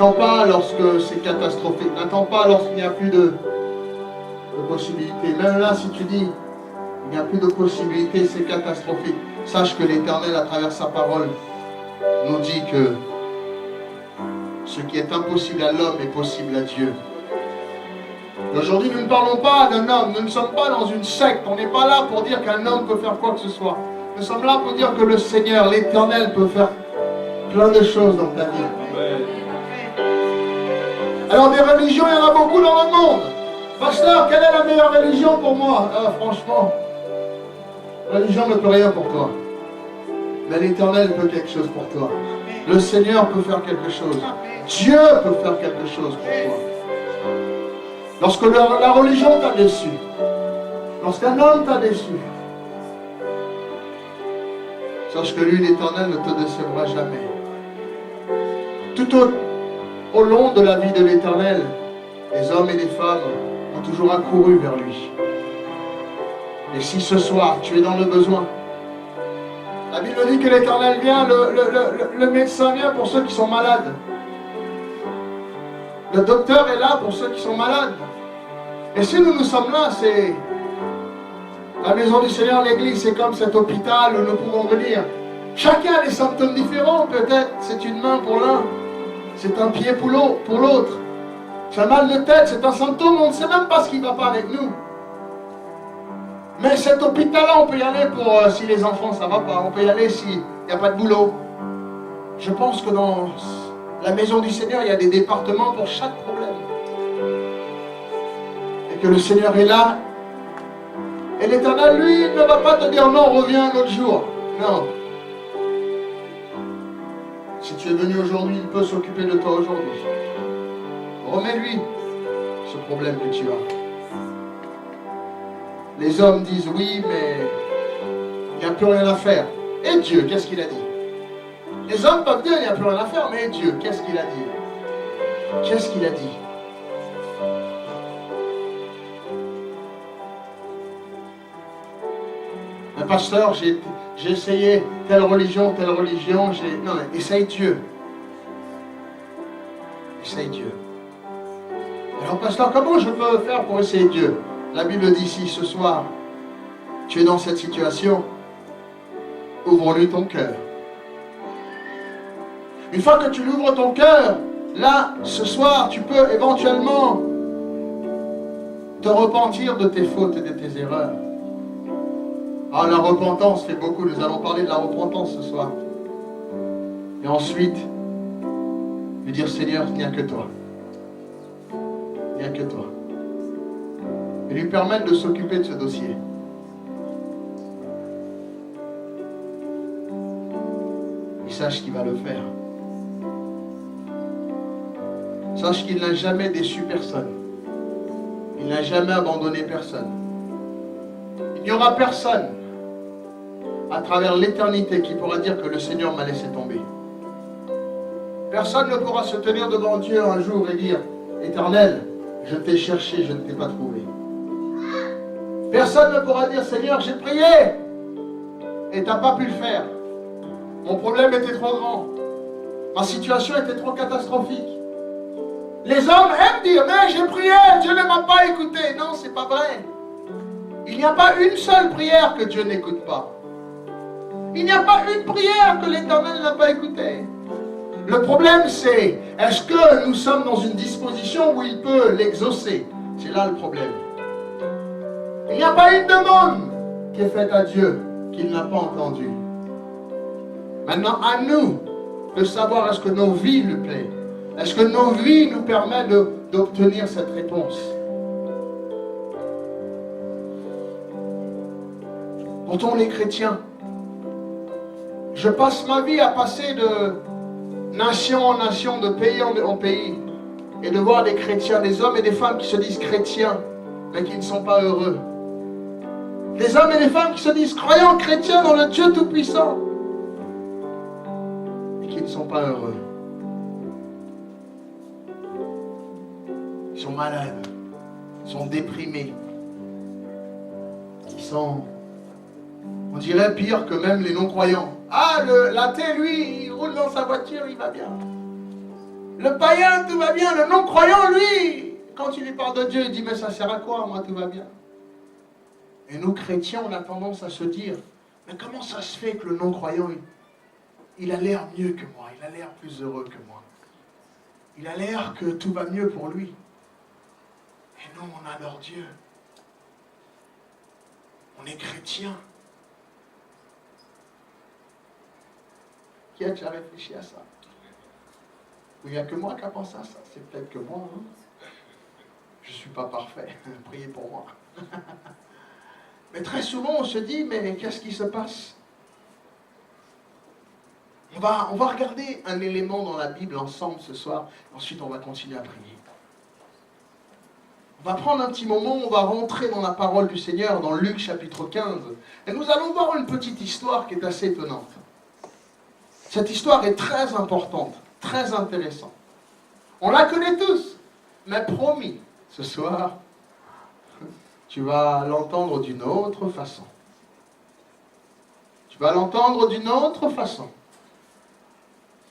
N'attends pas lorsque c'est catastrophique. N'attends pas lorsqu'il n'y a plus de possibilités. Même là, si tu dis il n'y a plus de possibilités, c'est catastrophique. Sache que l'Éternel, à travers sa parole, nous dit que ce qui est impossible à l'homme est possible à Dieu. Et aujourd'hui, nous ne parlons pas d'un homme. Nous ne sommes pas dans une secte. On n'est pas là pour dire qu'un homme peut faire quoi que ce soit. Nous sommes là pour dire que le Seigneur, l'Éternel, peut faire plein de choses dans ta vie. Alors des religions, il y en a beaucoup dans le monde. Pasteur, quelle est la meilleure religion pour moi? Franchement, la religion ne peut rien pour toi. Mais l'Éternel peut quelque chose pour toi. Le Seigneur peut faire quelque chose. Dieu peut faire quelque chose pour toi. Lorsque la religion t'a déçu, lorsqu'un homme t'a déçu, sache que lui, l'Éternel, ne te décevra jamais. Tout au long de la vie de l'Éternel, les hommes et les femmes ont toujours accouru vers lui. Et si ce soir, tu es dans le besoin, la Bible dit que l'Éternel vient, le médecin vient pour ceux qui sont malades. Le docteur est là pour ceux qui sont malades. Et si nous sommes là, c'est la maison du Seigneur, l'église, c'est comme cet hôpital où nous pouvons venir. Chacun a des symptômes différents, peut-être c'est une main pour l'un, c'est un pied pour l'autre. C'est un mal de tête, c'est un symptôme, on ne sait même pas ce qui ne va pas avec nous. Mais cet hôpital-là, on peut y aller pour si les enfants ça ne va pas, on peut y aller s'il n'y a pas de boulot. Je pense que dans la maison du Seigneur, il y a des départements pour chaque problème. Et que le Seigneur est là. Et l'Éternel, lui, ne va pas te dire non, reviens un autre jour. Non. Si tu es venu aujourd'hui, il peut s'occuper de toi aujourd'hui. Remets-lui ce problème que tu as. Les hommes disent oui, mais il n'y a plus rien à faire. Et Dieu, qu'est-ce qu'il a dit? Les hommes peuvent dire il n'y a plus rien à faire, mais Dieu, qu'est-ce qu'il a dit? Qu'est-ce qu'il a dit? Un pasteur, j'ai essayé telle religion, non, essaye Dieu. Essaye Dieu. Alors pasteur, comment je peux faire pour essayer Dieu? La Bible dit ici, ce soir, tu es dans cette situation, ouvre-lui ton cœur. Une fois que tu l'ouvres ton cœur, là, ce soir, tu peux éventuellement te repentir de tes fautes et de tes erreurs. Ah, la repentance fait beaucoup, nous allons parler de la repentance ce soir. Et ensuite, lui dire, Seigneur, il n'y a que toi. Il n'y a que toi. Et lui permettre de s'occuper de ce dossier. Il sache qu'il va le faire. Sache qu'il n'a jamais déçu personne. Il n'a jamais abandonné personne. Il n'y aura personne à travers l'éternité qui pourra dire que le Seigneur m'a laissé tomber. Personne ne pourra se tenir devant Dieu un jour et dire, Éternel, je t'ai cherché, je ne t'ai pas trouvé. Personne ne pourra dire, Seigneur, j'ai prié et tu n'as pas pu le faire. Mon problème était trop grand. Ma situation était trop catastrophique. Les hommes aiment dire, mais j'ai prié, Dieu ne m'a pas écouté. Non, c'est pas vrai. Il n'y a pas une seule prière que Dieu n'écoute pas. Il n'y a pas une prière que l'Éternel n'a pas écoutée. Le problème c'est, est-ce que nous sommes dans une disposition où il peut l'exaucer? C'est là le problème. Il n'y a pas une demande qui est faite à Dieu qu'il n'a pas entendue. Maintenant, à nous de savoir est-ce que nos vies lui plaisent. Est-ce que nos vies nous permettent d'obtenir cette réponse? Quand on est chrétien, je passe ma vie à passer de nation en nation, de pays en pays, et de voir des chrétiens, des hommes et des femmes qui se disent chrétiens, mais qui ne sont pas heureux. Des hommes et des femmes qui se disent croyants chrétiens dans le Dieu Tout-Puissant, et qui ne sont pas heureux. Ils sont malades, ils sont déprimés, ils sont, on dirait, pire que même les non-croyants. Ah, l'athée, lui, il roule dans sa voiture, il va bien. Le païen, tout va bien. Le non-croyant, lui, quand il lui parle de Dieu, il dit, mais ça sert à quoi? Moi, tout va bien. Et nous, chrétiens, on a tendance à se dire, mais comment ça se fait que le non-croyant, il a l'air mieux que moi, il a l'air plus heureux que moi. Il a l'air que tout va mieux pour lui. Et nous, on adore Dieu. On est chrétiens. Qui a déjà réfléchi à ça? Il n'y a que moi qui a pensé à ça. C'est peut-être que moi. Hein? Je ne suis pas parfait. Priez pour moi. Mais très souvent, on se dit, mais qu'est-ce qui se passe? On va regarder un élément dans la Bible ensemble ce soir. Ensuite, on va continuer à prier. On va prendre un petit moment, on va rentrer dans la parole du Seigneur, dans Luc chapitre 15. Et nous allons voir une petite histoire qui est assez étonnante. Cette histoire est très importante, très intéressante. On la connaît tous, mais promis, ce soir, tu vas l'entendre d'une autre façon. Tu vas l'entendre d'une autre façon.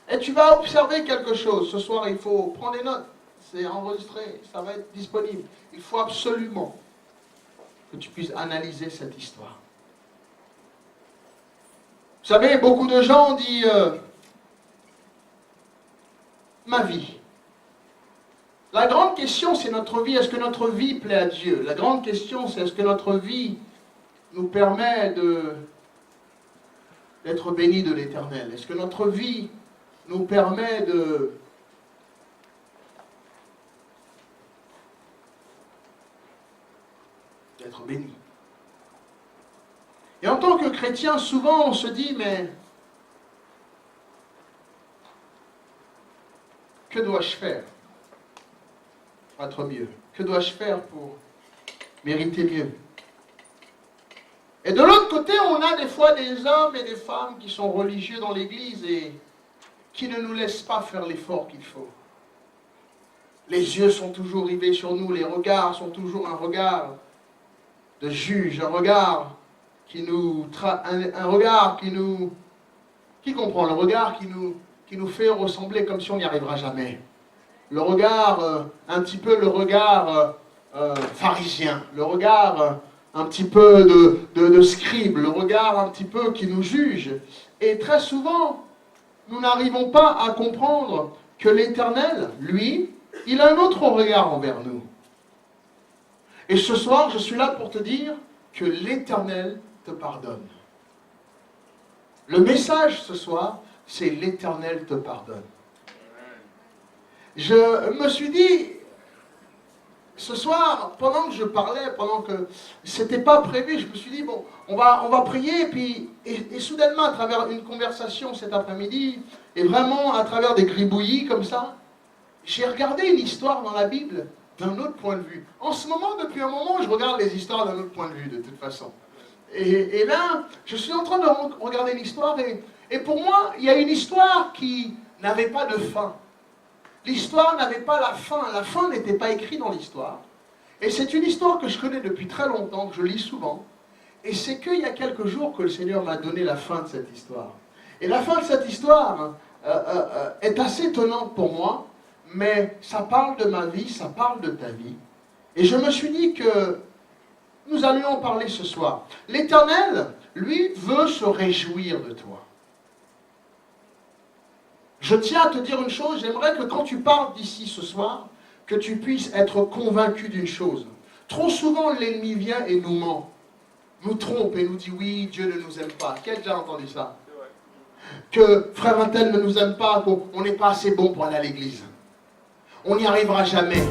Et tu vas observer quelque chose. Ce soir, il faut prendre des notes. C'est enregistré, ça va être disponible. Il faut absolument que tu puisses analyser cette histoire. Vous savez, beaucoup de gens disent ma vie. La grande question, c'est notre vie. Est-ce que notre vie plaît à Dieu? La grande question, c'est est-ce que notre vie nous permet d'être bénis de l'Éternel? Est-ce que notre vie nous permet d'être bénis? Et en tant que chrétien, souvent on se dit, mais que dois-je faire pour être mieux? Que dois-je faire pour mériter mieux? Et de l'autre côté, on a des fois des hommes et des femmes qui sont religieux dans l'Église et qui ne nous laissent pas faire l'effort qu'il faut. Les yeux sont toujours rivés sur nous, les regards sont toujours un regard de juge, un regard qui nous... un regard qui comprend, le regard qui nous fait ressembler comme si on n'y arrivera jamais. Le regard, un petit peu le regard pharisien, le regard un petit peu de scribe, le regard un petit peu qui nous juge. Et très souvent, nous n'arrivons pas à comprendre que l'Éternel, lui, il a un autre regard envers nous. Et ce soir, je suis là pour te dire que l'Éternel te pardonne. Le message ce soir, c'est l'Éternel te pardonne. Je me suis dit, ce soir, pendant que je parlais, pendant que c'était pas prévu, je me suis dit, bon, on va prier, et soudainement, à travers une conversation cet après-midi, et vraiment à travers des gribouillis comme ça, j'ai regardé une histoire dans la Bible d'un autre point de vue. En ce moment, depuis un moment, je regarde les histoires d'un autre point de vue, de toute façon. Et là, je suis en train de regarder l'histoire, et pour moi, il y a une histoire qui n'avait pas de fin. L'histoire n'avait pas la fin n'était pas écrite dans l'histoire. Et c'est une histoire que je connais depuis très longtemps, que je lis souvent. Et c'est qu'il y a quelques jours que le Seigneur m'a donné la fin de cette histoire. Et la fin de cette histoire est assez étonnante pour moi, mais ça parle de ma vie, ça parle de ta vie. Et je me suis dit que nous allions en parler ce soir. L'Éternel, lui, veut se réjouir de toi. Je tiens à te dire une chose, j'aimerais que quand tu parles d'ici ce soir, que tu puisses être convaincu d'une chose. Trop souvent, l'ennemi vient et nous ment, nous trompe et nous dit oui, Dieu ne nous aime pas. Qui a déjà entendu ça? Que frère un tel ne nous aime pas, qu'on n'est pas assez bon pour aller à l'église. On n'y arrivera jamais.